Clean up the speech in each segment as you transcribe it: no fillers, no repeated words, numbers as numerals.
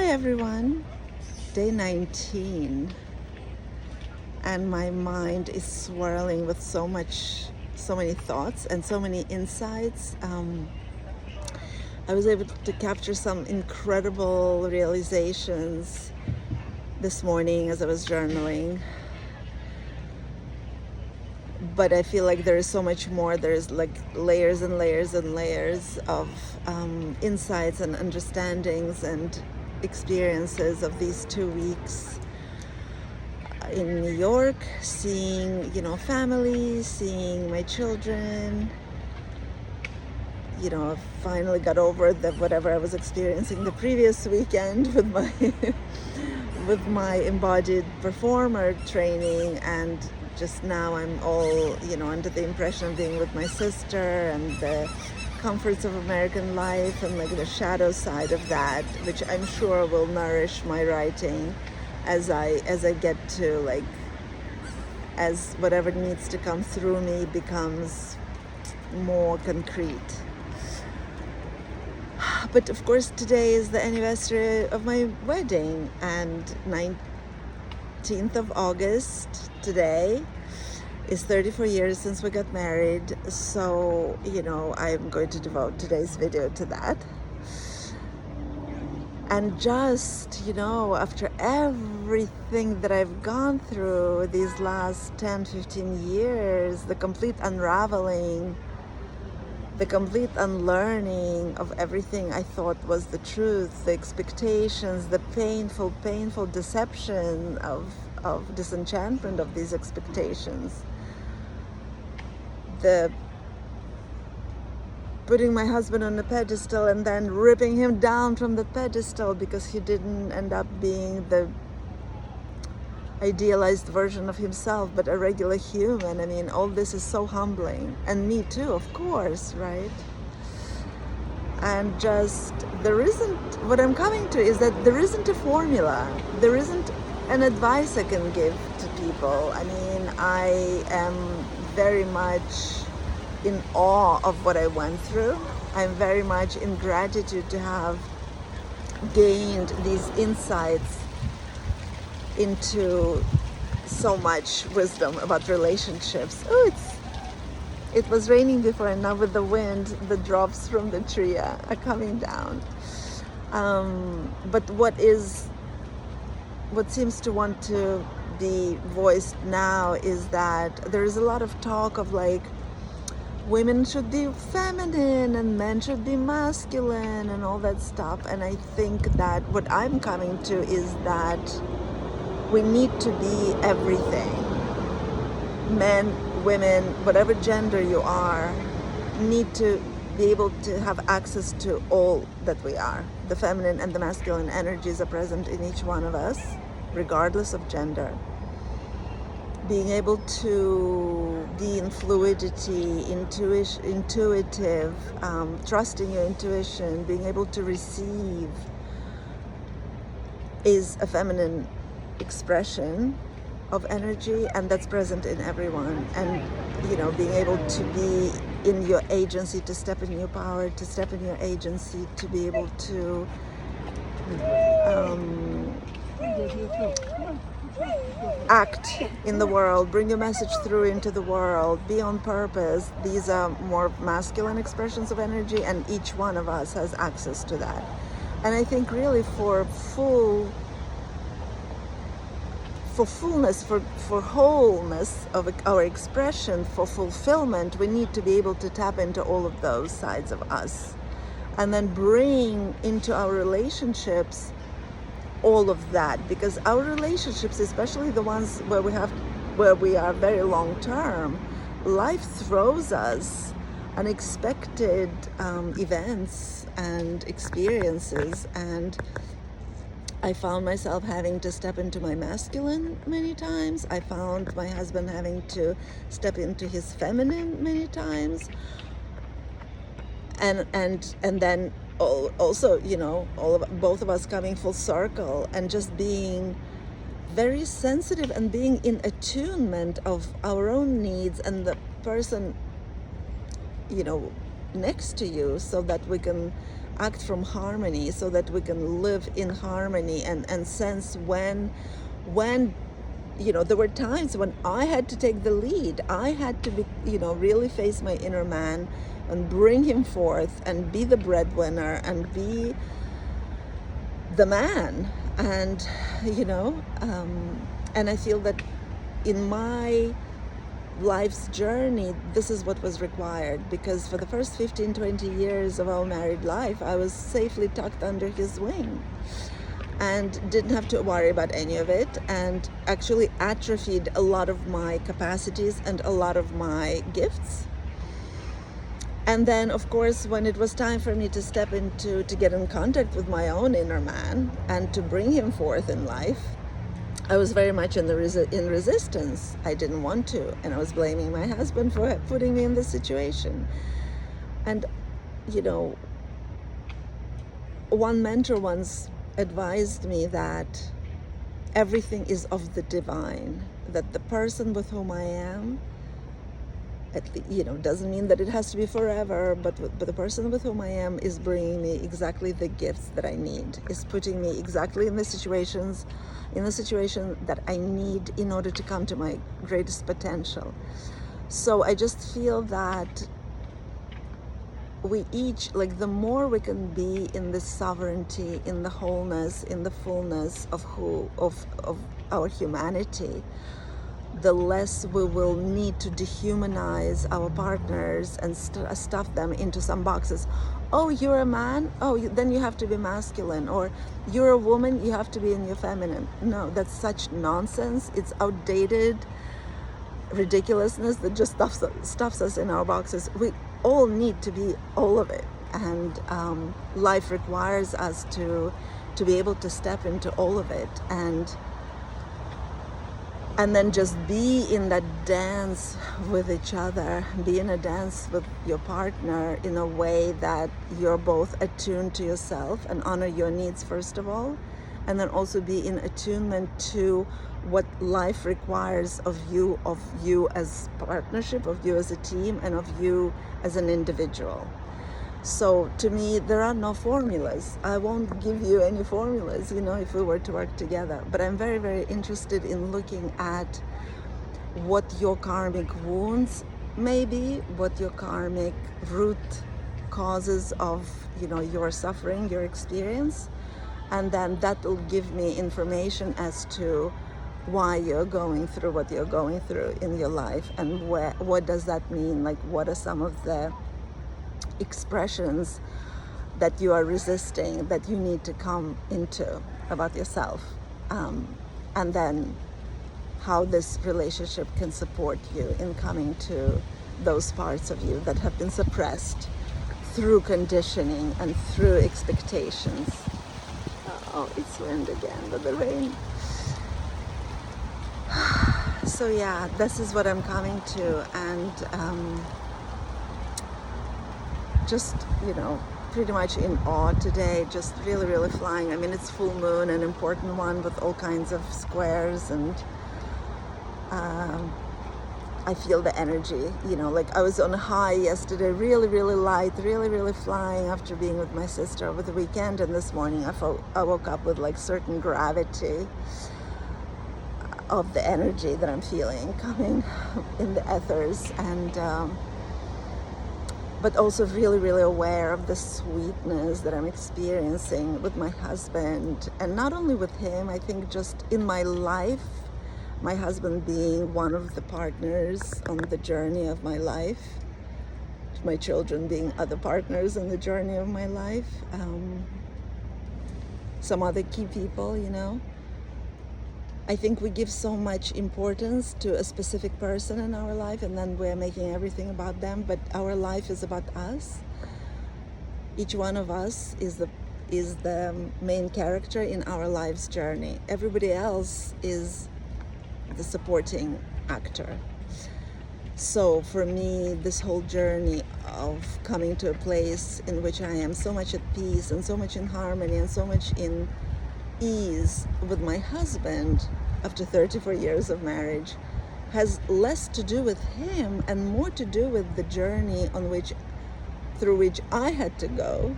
Hi everyone, day 19, and my mind is swirling with so many thoughts and so many insights. I was able to capture some incredible realizations this morning as I was journaling, but I feel like there is so much more. There's like layers and layers and layers of insights and understandings and experiences of these 2 weeks in New York, seeing, family, seeing my children. I finally got over whatever I was experiencing the previous weekend with my with my embodied performer training, and just now I'm all, under the impression of being with my sister and the comforts of American life and like the shadow side of that, which I'm sure will nourish my writing as I get to as whatever needs to come through me becomes more concrete. But of course today is the anniversary of my wedding, and 19th of August today is 34 years since we got married. So, I'm going to devote today's video to that. And just, after everything that I've gone through these last 10-15 years, the complete unraveling, the complete unlearning of everything I thought was the truth, the expectations, the painful deception of disenchantment of these expectations, the putting my husband on a pedestal and then ripping him down from the pedestal because he didn't end up being the idealized version of himself, but a regular human. I mean, all this is so humbling, and me too, of course, right? And just what I'm coming to is that there isn't a formula, there isn't an advice I can give to people. I mean, I am very much in awe of what I went through. I'm very much in gratitude to have gained these insights into so much wisdom about relationships. It was raining before, and now with the wind, the drops from the tree are coming down. But what seems to want to be voiced now is that there is a lot of talk of women should be feminine and men should be masculine and all that stuff. And I think that what I'm coming to is that we need to be everything. Men, women, whatever gender you are, need to be able to have access to all that we are. The feminine and the masculine energies are present in each one of us, regardless of gender. Being able to be in fluidity, intuitive, trusting your intuition, being able to receive is a feminine expression of energy, and that's present in everyone. And being able to be in your agency, to step in your power, to step in your agency, to be able to act in the world, bring your message through into the world, be on purpose. These are more masculine expressions of energy, and each one of us has access to that. And I think really for fullness, for wholeness of our expression, for fulfillment, we need to be able to tap into all of those sides of us, and then bring into our relationships all of that. Because our relationships, especially the ones where we are very long term, life throws us unexpected events and experiences, and I found myself having to step into my masculine many times. I found my husband having to step into his feminine many times. And then also, both of us coming full circle and just being very sensitive and being in attunement of our own needs and the person, next to you, so that we can act from harmony so that we can live in harmony and sense when there were times when I had to take the lead. I had to be, really face my inner man and bring him forth and be the breadwinner and be the man. And, and I feel that in my life's journey, this is what was required, because for the first 15-20 years of our married life, I was safely tucked under his wing and didn't have to worry about any of it, and actually atrophied a lot of my capacities and a lot of my gifts. And then, of course, when it was time for me to step into, to get in contact with my own inner man and to bring him forth in life, I was very much in resistance. I didn't want to, and I was blaming my husband for putting me in this situation. And, one mentor once advised me that everything is of the divine, that the person with whom I am, doesn't mean that it has to be forever, but the person with whom I am is bringing me exactly the gifts that I need, is putting me exactly in the situation that I need in order to come to my greatest potential. So I just feel that we each, the more we can be in this sovereignty, in the wholeness, in the fullness of our humanity, the less we will need to dehumanize our partners and stuff them into some boxes. Oh, you're a man? Oh, then you have to be masculine. Or you're a woman, you have to be in your feminine. No, that's such nonsense. It's outdated ridiculousness that just stuffs us in our boxes. We all need to be all of it. And life requires us to be able to step into all of it and then just be in that dance with each other, be in a dance with your partner in a way that you're both attuned to yourself and honor your needs first of all, and then also be in attunement to what life requires of you as partnership, of you as a team, and of you as an individual. So to me, there are no formulas. I won't give you any formulas, if we were to work together. But I'm very, very interested in looking at what your karmic wounds may be, what your karmic root causes of, your suffering, your experience. And then that will give me information as to why you're going through what you're going through in your life, and what does that mean? What are some of the expressions that you are resisting, that you need to come into about yourself, and then how this relationship can support you in coming to those parts of you that have been suppressed through conditioning and through expectations. Oh, it's wind again, but the rain. So yeah, this is what I'm coming to, and just, pretty much in awe today, just really, really flying. I mean, it's full moon, an important one with all kinds of squares, and I feel the energy, I was on a high yesterday, really, really light, really, really flying after being with my sister over the weekend, and this morning I woke up with certain gravity of the energy that I'm feeling coming in the ethers, and but also really, really aware of the sweetness that I'm experiencing with my husband, and not only with him, I think just in my life, my husband being one of the partners on the journey of my life, my children being other partners on the journey of my life, some other key people, I think we give so much importance to a specific person in our life, and then we're making everything about them, but our life is about us. Each one of us is the main character in our life's journey. Everybody else is the supporting actor. So for me, this whole journey of coming to a place in which I am so much at peace and so much in harmony and so much in ease with my husband after 34 years of marriage has less to do with him and more to do with the journey through which I had to go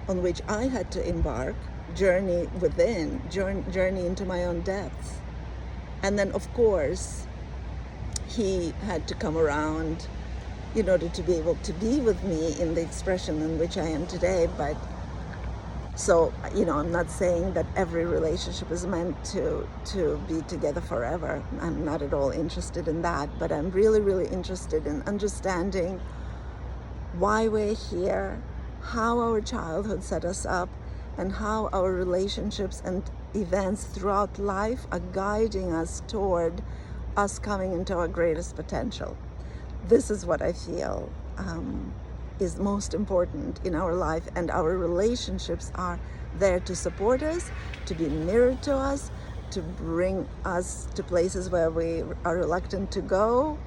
on which I had to embark, journey within, journey into my own depths. And then, of course, he had to come around in order to be able to be with me in the expression in which I am today. But so, I'm not saying that every relationship is meant to be together forever. I'm not at all interested in that, but I'm really, really interested in understanding why we're here, how our childhood set us up, and how our relationships and events throughout life are guiding us toward us coming into our greatest potential. This is what I feel is most important in our life, and our relationships are there to support us, to be mirrored to us, to bring us to places where we are reluctant to go,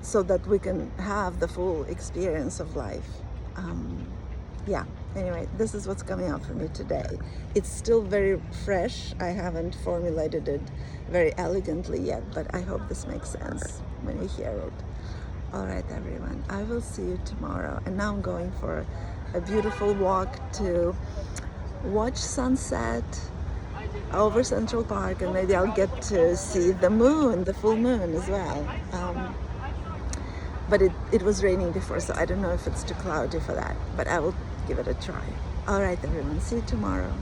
so that we can have the full experience of life. Anyway, this is what's coming out for me today. It's still very fresh. I haven't formulated it very elegantly yet, but I hope this makes sense when you hear it. All right, everyone, I will see you tomorrow. And now I'm going for a beautiful walk to watch sunset over Central Park, and maybe I'll get to see the moon, the full moon as well. But it was raining before, so I don't know if it's too cloudy for that, but I will give it a try. All right, everyone, see you tomorrow.